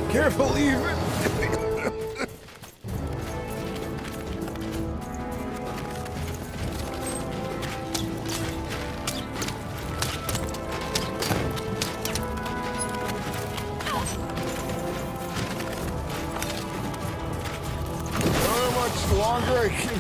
Careful, even. How much longer I can...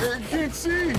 I can't see.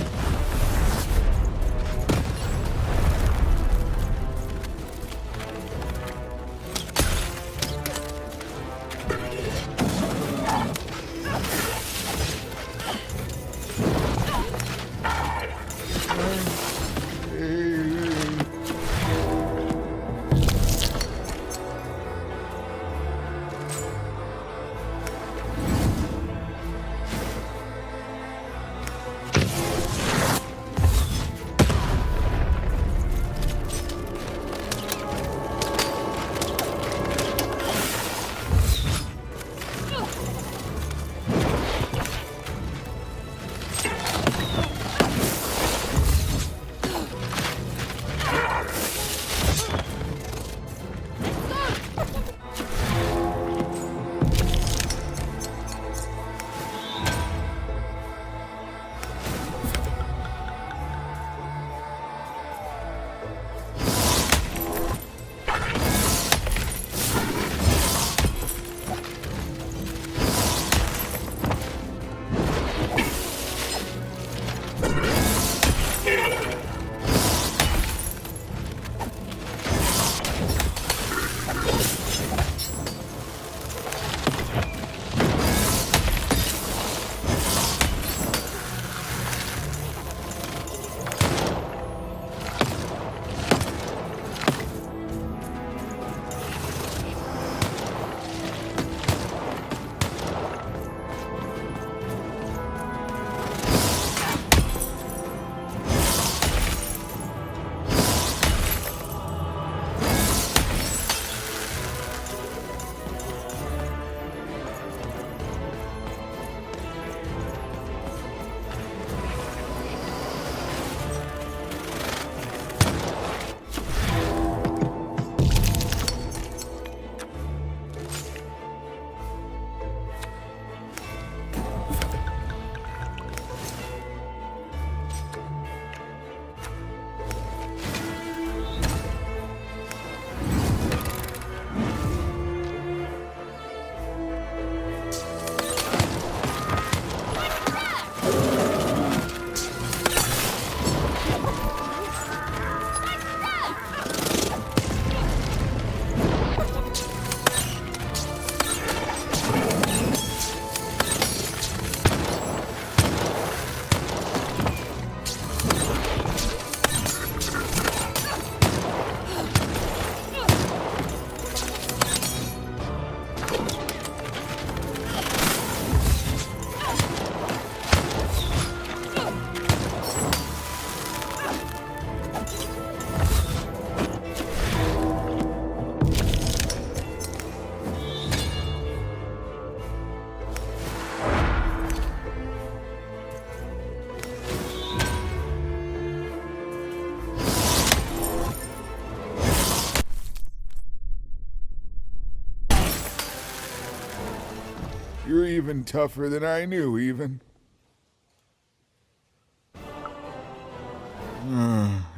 You're even tougher than I knew, even.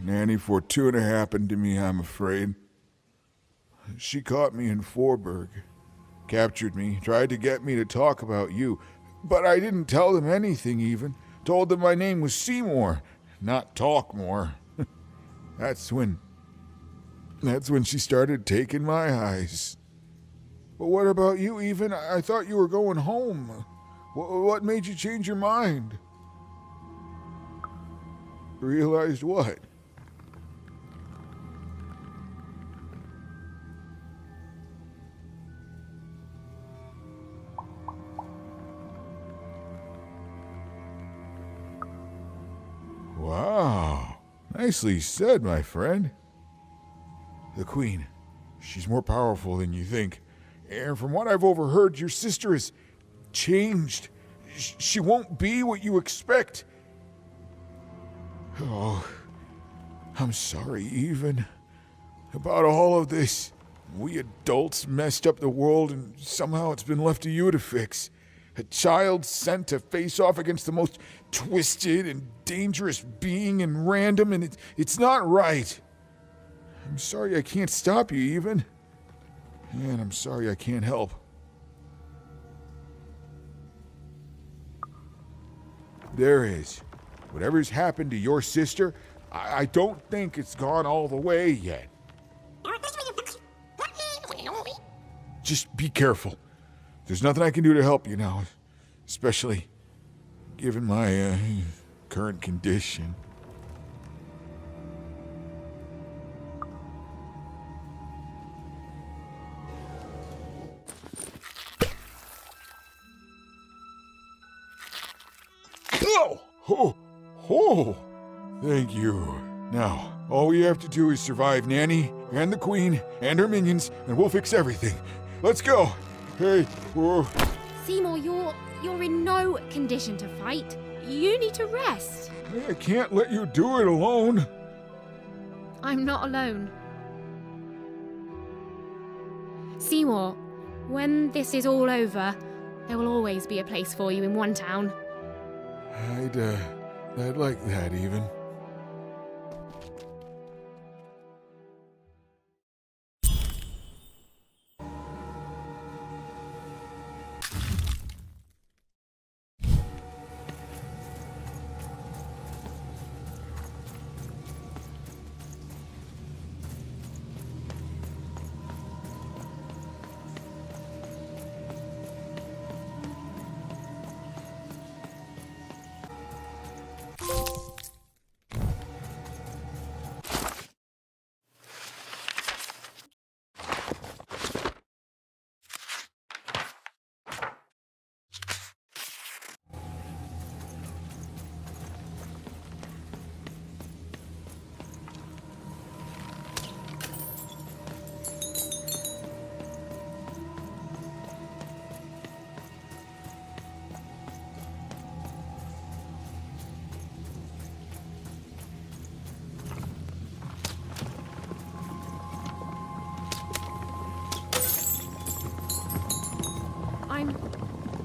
Nanny Fortuna happened to me, I'm afraid. She caught me in Forberg, captured me, tried to get me to talk about you, but I didn't tell them anything even. Told them my name was Seymour, not Talkmore. That's when she started taking my eyes. But what about you, even? I thought you were going home. What made you change your mind? Realized what? Wow. Nicely said, my friend. The Queen. She's more powerful than you think. And from what I've overheard, your sister has changed. She won't be what you expect. Oh, I'm sorry, Even, about all of this. We adults messed up the world, and somehow it's been left to you to fix. A child sent to face off against the most twisted and dangerous being in random, and it's not right. I'm sorry I can't stop you, Even. And I'm sorry I can't help. There is. Whatever's happened to your sister, I don't think it's gone all the way yet. Just be careful. There's nothing I can do to help you now, especially given my current condition. Oh, thank you. Now, all we have to do is survive Nanny and the Queen and her minions, and we'll fix everything. Let's go. Hey, whoa. Seymour, you're in no condition to fight. You need to rest. I can't let you do it alone. I'm not alone. Seymour, when this is all over, there will always be a place for you in one town. I'd like that, Even.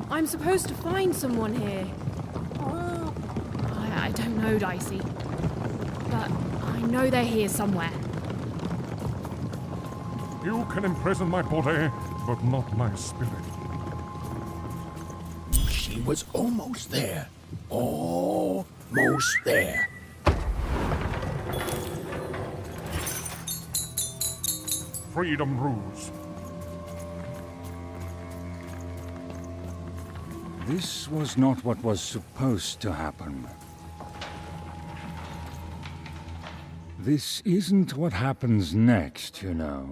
I'm supposed to find someone here. I don't know, Dicey. But I know they're here somewhere. You can imprison my body, but not my spirit. She was almost there. Almost there. Freedom rules. This was not what was supposed to happen. This isn't what happens next, you know.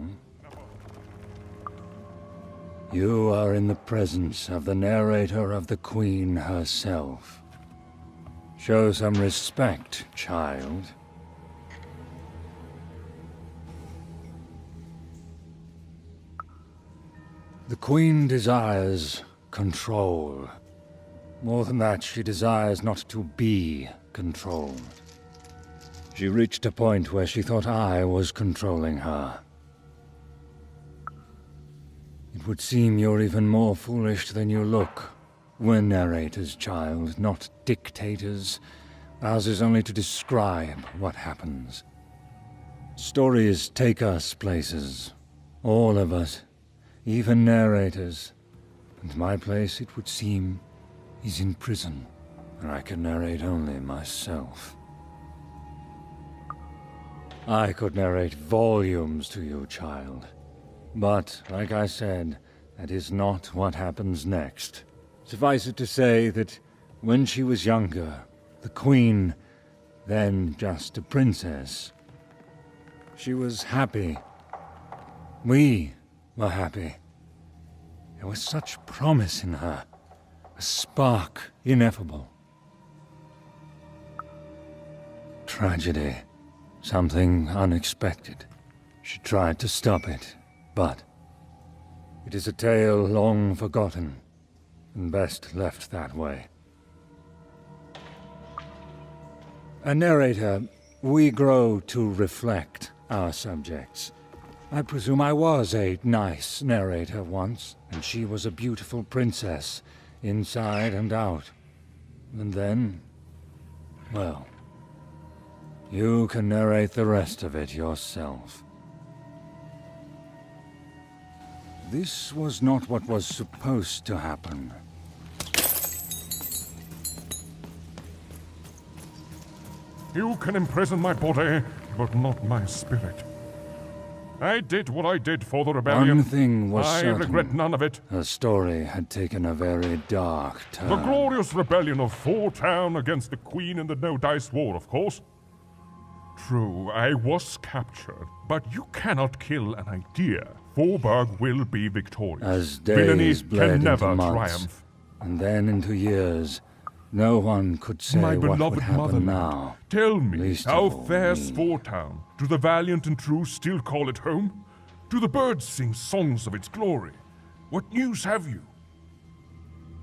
You are in the presence of the narrator of the Queen herself. Show some respect, child. The Queen desires control. More than that, she desires not to be controlled. She reached a point where she thought I was controlling her. It would seem you're even more foolish than you look. We're narrators, child, not dictators. Ours is only to describe what happens. Stories take us places. All of us. Even narrators. And my place, it would seem, is in prison, where I can narrate only myself. I could narrate volumes to you, child. But, like I said, that is not what happens next. Suffice it to say that when she was younger, the Queen, then just a princess, she was happy. We were happy. There was such promise in her. A spark ineffable. Tragedy. Something unexpected. She tried to stop it, but it is a tale long forgotten, and best left that way. A narrator, we grow to reflect our subjects. I presume I was a nice narrator once, and she was a beautiful princess, inside and out. And then, well, you can narrate the rest of it yourself. This was not what was supposed to happen. You can imprison my body, but not my spirit. I did what I did for the rebellion. One thing was I certain. regret none of it. Her story had taken a very dark turn. The glorious rebellion of Four Town against the Queen in the No Dice War, of course. True, I was captured, but you cannot kill an idea. Forburg will be victorious. As Villainy days bled can never into months, triumph. and then into years, no one could say My what would beloved happen motherland, now. tell me, least how of all fares me. Four Town? Do the valiant and true still call it home? Do the birds sing songs of its glory? What news have you?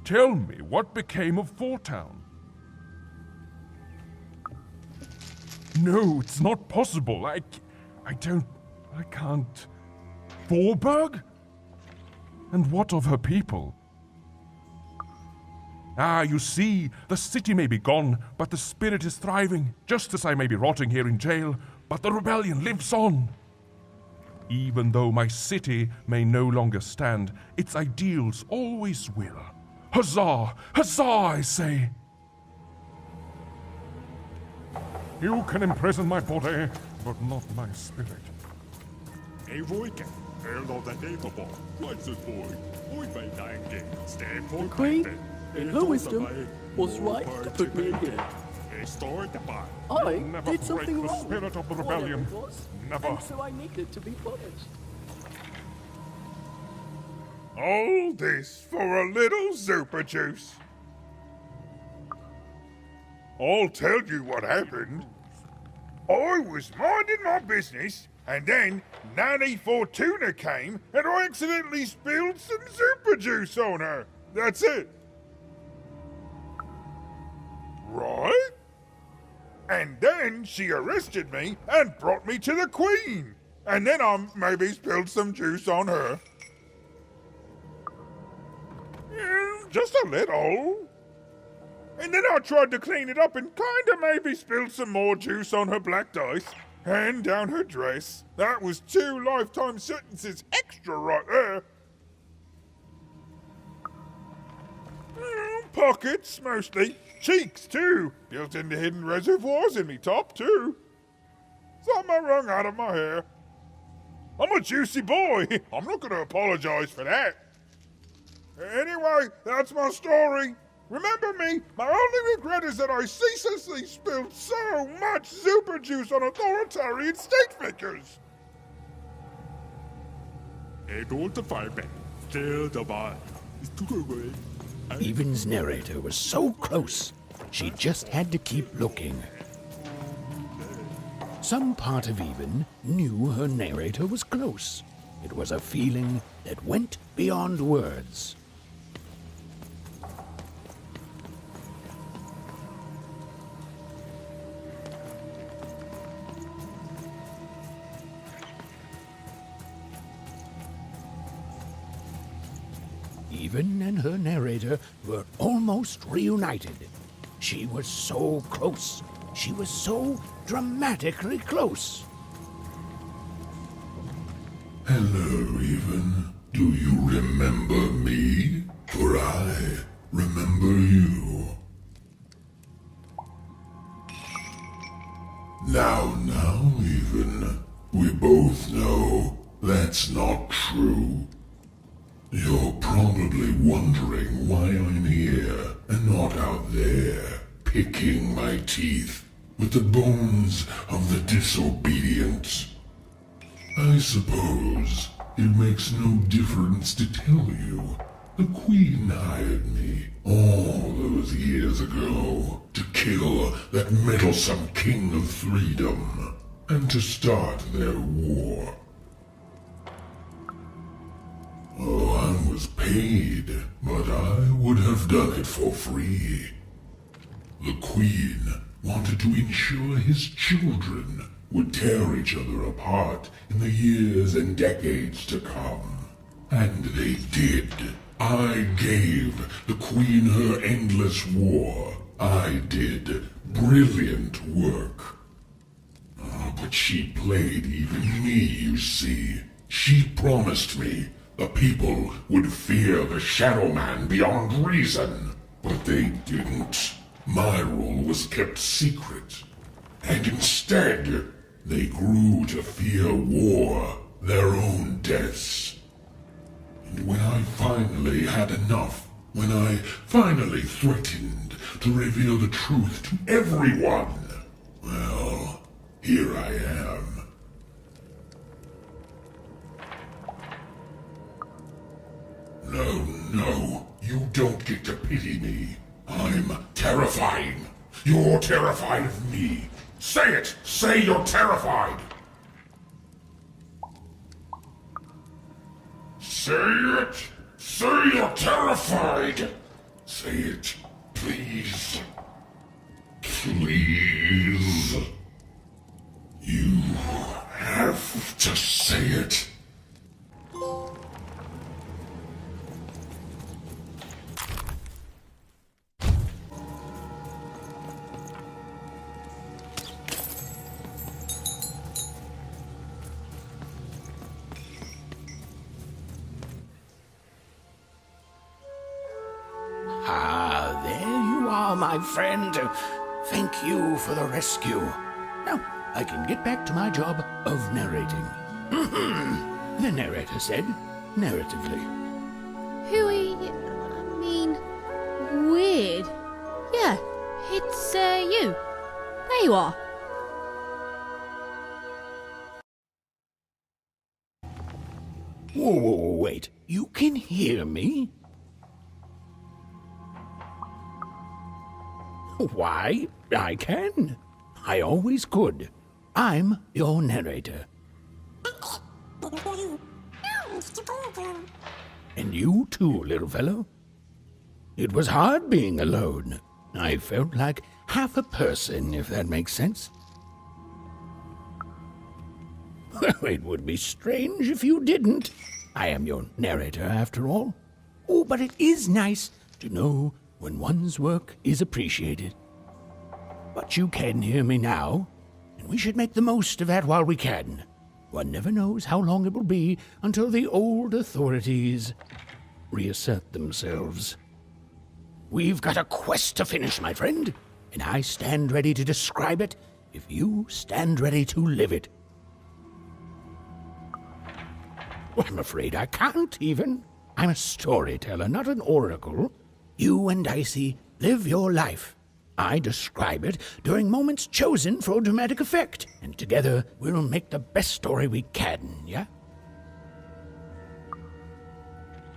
Tell me, what became of Four Town? No, it's not possible. I can't. Forburg? And what of her people? Ah, you see, the city may be gone, but the spirit is thriving, just as I may be rotting here in jail, but the rebellion lives on. Even though my city may no longer stand, its ideals always will. Huzzah! Huzzah, I say! You can imprison my body, but not my spirit. The Queen, in her wisdom, was right to put me in here. I Never did something break the wrong. spirit of the whatever rebellion. it was, Never. And so I needed to be punished. All this for a little super juice. I'll tell you what happened. I was minding my business, and then Nanny Fortuna came, and I accidentally spilled some super juice on her. That's it. Right? And then she arrested me and brought me to the Queen. And then I maybe spilled some juice on her. Just a little. And then I tried to clean it up and kinda maybe spilled some more juice on her black dice and down her dress. That was 2 lifetime sentences extra right there. Pockets, mostly. Cheeks, too. Built into hidden reservoirs in me top, too. Something wrung out of my hair. I'm a juicy boy. I'm not going to apologize for that. Anyway, that's my story. Remember me, my only regret is that I ceaselessly spilled so much super juice on authoritarian state figures. Even's narrator was so close, she just had to keep looking. Some part of Even knew her narrator was close. It was a feeling that went beyond words. Even and her narrator were almost reunited. She was so close. She was so dramatically close. Hello, Even. Do you remember me? For I remember you. Now, Even. We both know that's not true. You're probably wondering why I'm here and not out there, picking my teeth with the bones of the disobedient. I suppose it makes no difference to tell you. The Queen hired me all those years ago to kill that meddlesome King of Freedom and to start their war. was paid, but I would have done it for free. The Queen wanted to ensure his children would tear each other apart in the years and decades to come. And they did. I gave the Queen her endless war. I did brilliant work. But she played even me, you see. She promised me the people would fear the Shadow Man beyond reason. But they didn't. My role was kept secret. And instead, they grew to fear war, their own deaths. And when I finally had enough, when I finally threatened to reveal the truth to everyone, well, here I am. No, you don't get to pity me. I'm terrifying. You're terrified of me. Say it! Say you're terrified! Say it! Say you're terrified! Say it, please. Please. You have to say it. Ah, there you are, my friend. Thank you for the rescue. Now, I can get back to my job of narrating. The narrator said, narratively. Weird. Yeah, it's, you. There you are. Whoa, wait. You can hear me? Why, I can. I always could. I'm your narrator. And you too, little fellow. It was hard being alone. I felt like half a person, if that makes sense. Well, it would be strange if you didn't. I am your narrator, after all. Oh, but it is nice to know when one's work is appreciated. But you can hear me now, and we should make the most of that while we can. One never knows how long it will be until the old authorities reassert themselves. We've got a quest to finish, my friend, and I stand ready to describe it if you stand ready to live it. Well, I'm afraid I can't even. I'm a storyteller, not an oracle. You and Dicey live your life. I describe it during moments chosen for dramatic effect, and together we'll make the best story we can, yeah?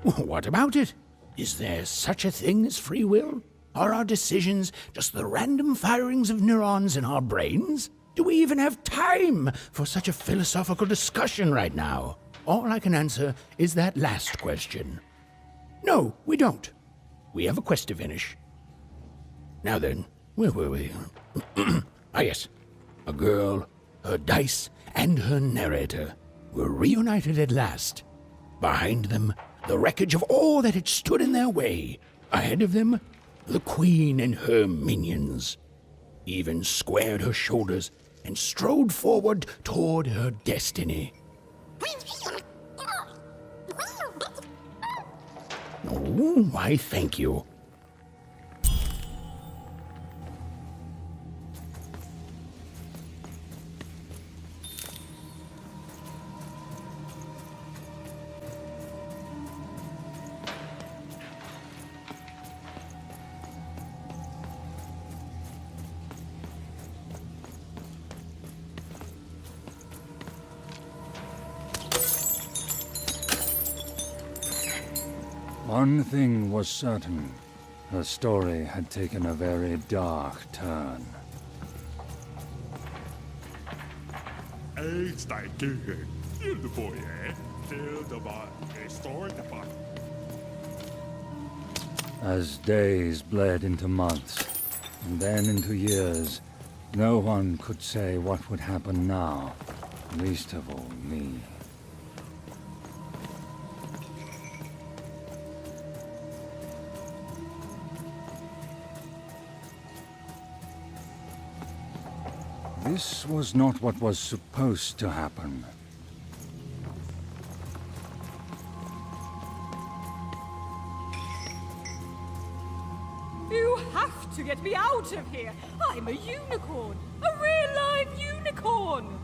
What about it? Is there such a thing as free will? Are our decisions just the random firings of neurons in our brains? Do we even have time for such a philosophical discussion right now? All I can answer is that last question. No, we don't. We have a quest to finish. Now then, where were we? Ah, yes. A girl, her dice, and her narrator were reunited at last. Behind them, the wreckage of all that had stood in their way. Ahead of them, the Queen and her minions. Even squared her shoulders and strode forward toward her destiny. Oh, why, thank you. One thing was certain. Her story had taken a very dark turn. As days bled into months, and then into years, no one could say what would happen now, least of all me. This was not what was supposed to happen. You have to get me out of here. I'm a unicorn. A real live unicorn.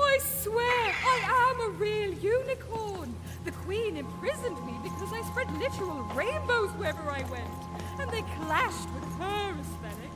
I swear I am a real unicorn. The Queen imprisoned me because I spread literal rainbows wherever I went. And they clashed with her aesthetic.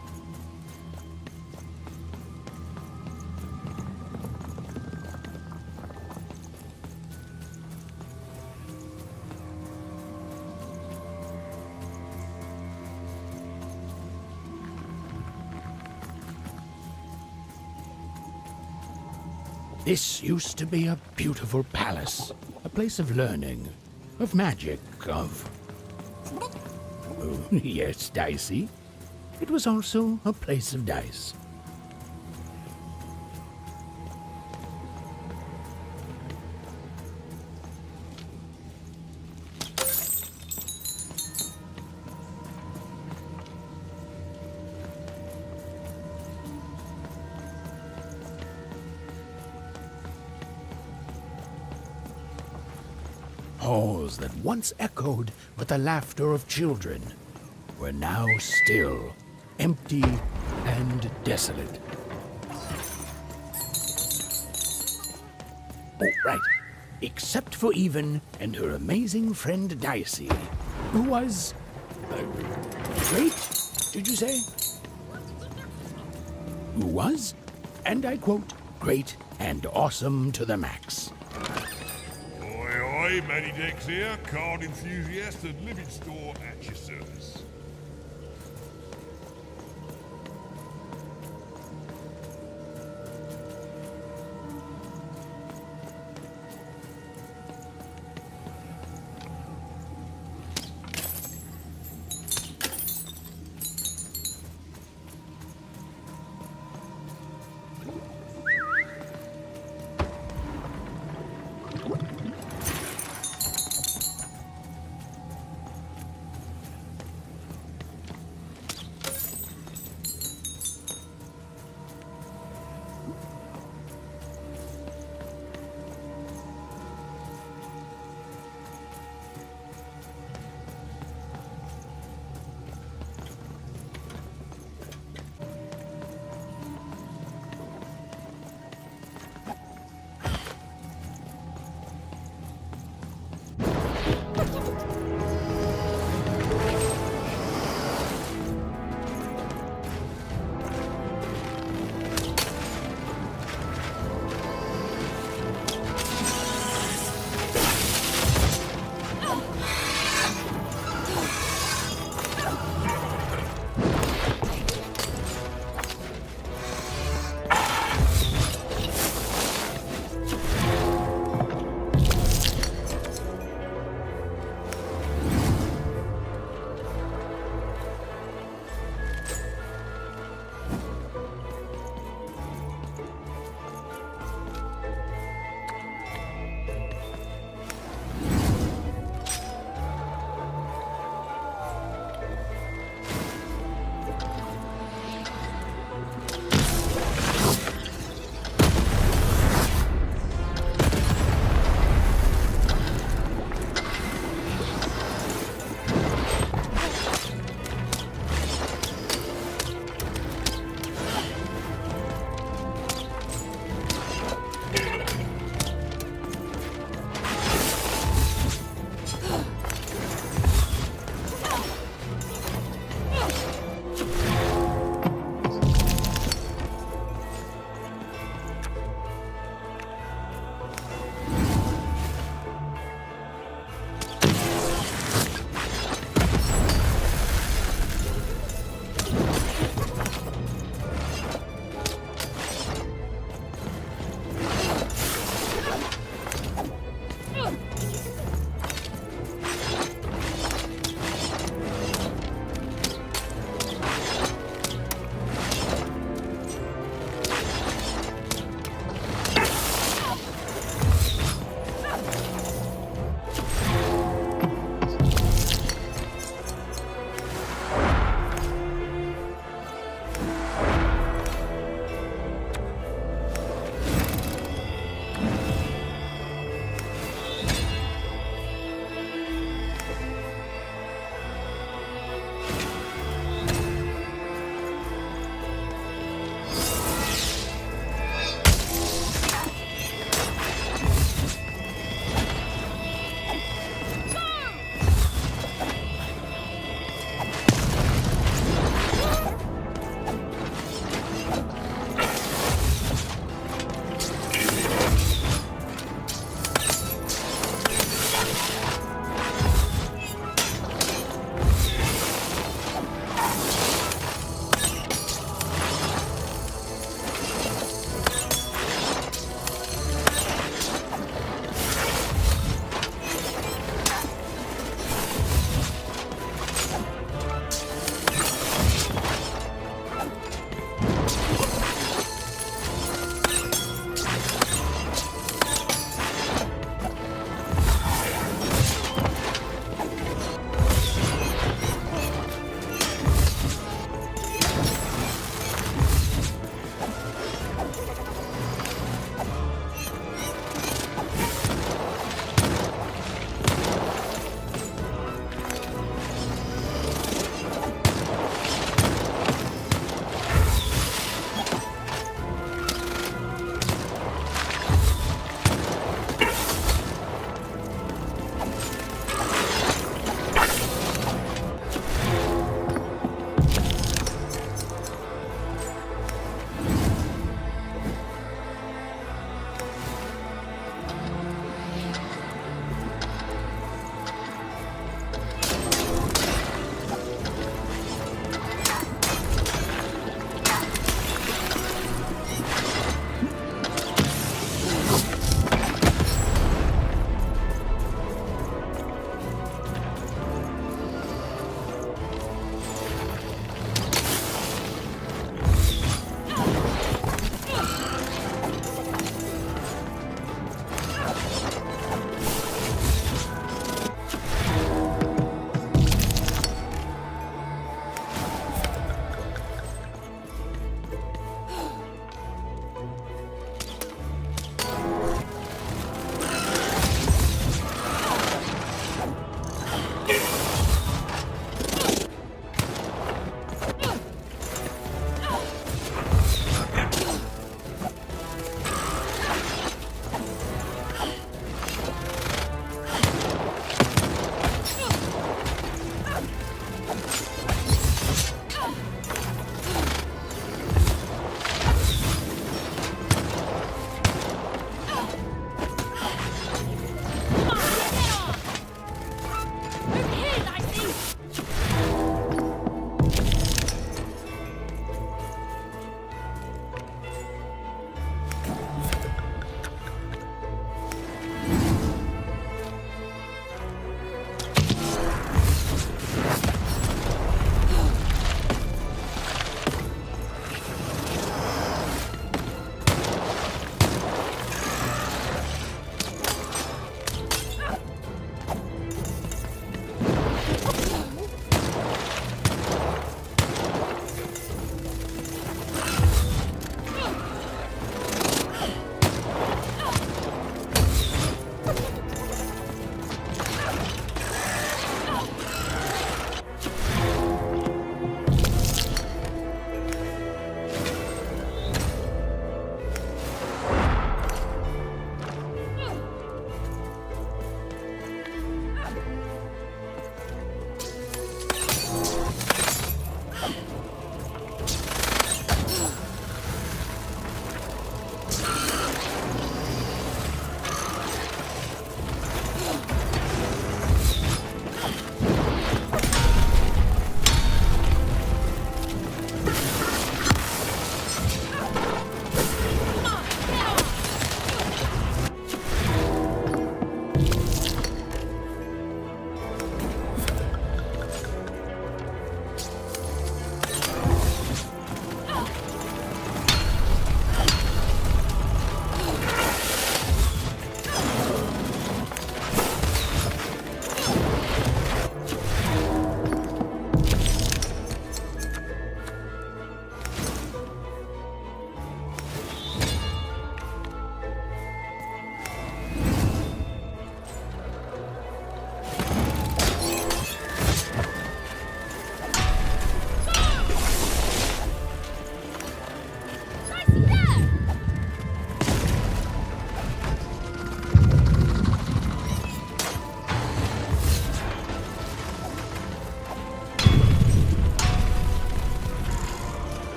This used to be a beautiful palace, a place of learning, of magic, of... Oh, yes, Dicey. It was also a place of dice. Halls that once echoed with the laughter of children were now still, empty and desolate. Oh, right. Except for Even and her amazing friend Dicey, who was... great, did you say? Who was, and I quote, great and awesome to the max. Oi, Matty Dex here, card enthusiast and living store at your service.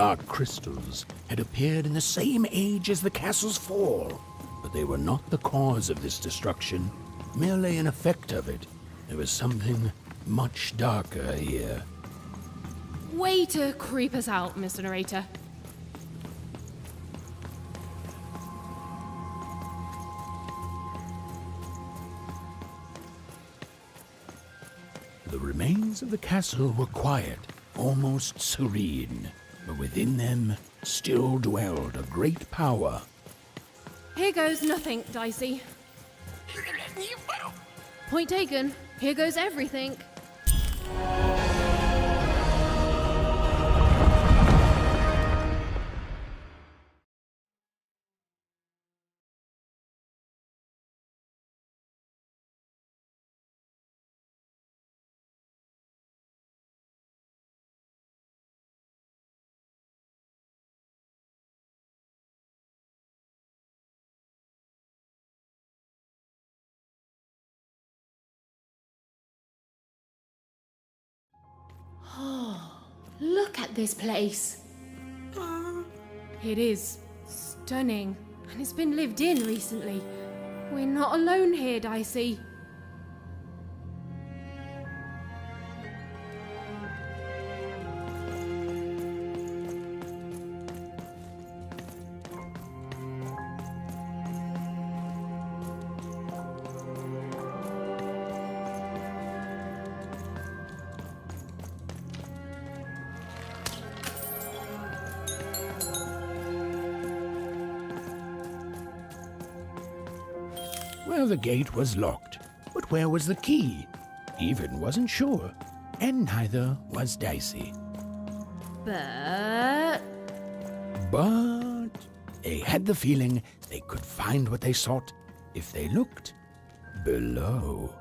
dark crystals had appeared in the same age as the castle's fall, but they were not the cause of this destruction, merely an effect of it. There was something much darker here. Way to creep us out, Mr. Narrator. The remains of the castle were quiet, almost serene, but within them still dwelled a great power. Here goes nothing, Dicey. Point taken. Here goes everything. Look at this place. It is stunning, and it's been lived in recently. We're not alone here, Dicey. Well, the gate was locked, but where was the key? Even wasn't sure, and neither was Dicey. But They had the feeling they could find what they sought if they looked below.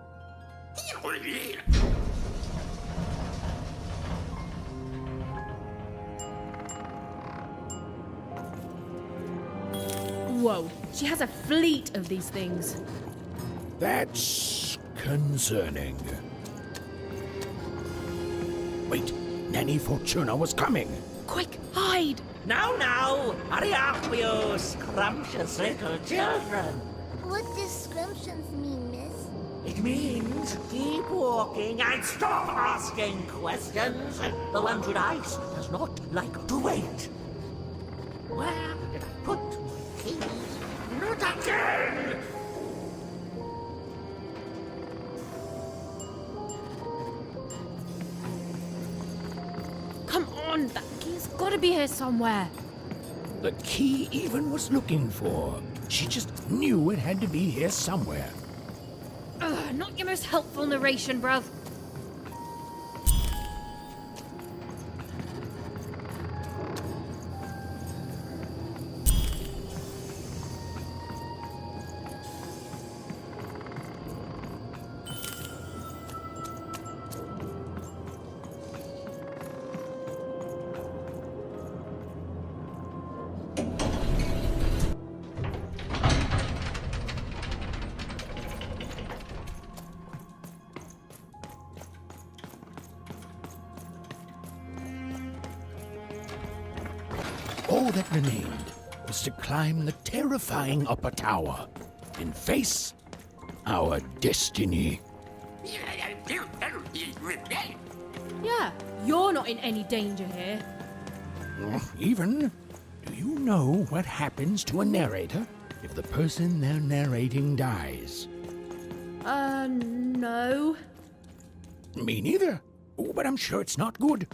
whoa, she has a fleet of these things. That's concerning. Wait, Nanny Fortuna was coming. Quick, hide! Now, hurry up, you scrumptious little children. What does scrumptions mean, miss? It means keep walking and stop asking questions. The 100 ice does not like to wait. Where did I put my keys? Not again! Come on, that key's gotta be here somewhere. The key even was looking for. She just knew it had to be here somewhere. Ugh, not your most helpful narration, bruv. All that remained was to climb the terrifying upper tower and face our destiny. Yeah, you're not in any danger here. Even, do you know what happens to a narrator if the person they're narrating dies? No. Me neither. Oh, but I'm sure it's not good.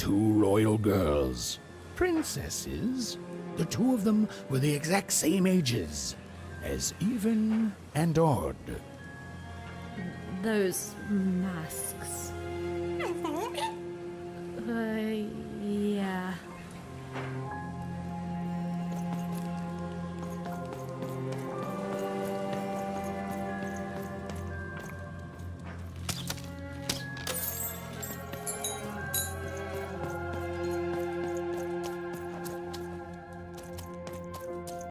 two royal girls. Princesses. The two of them were the exact same ages, as even and odd. Those masks. Yeah.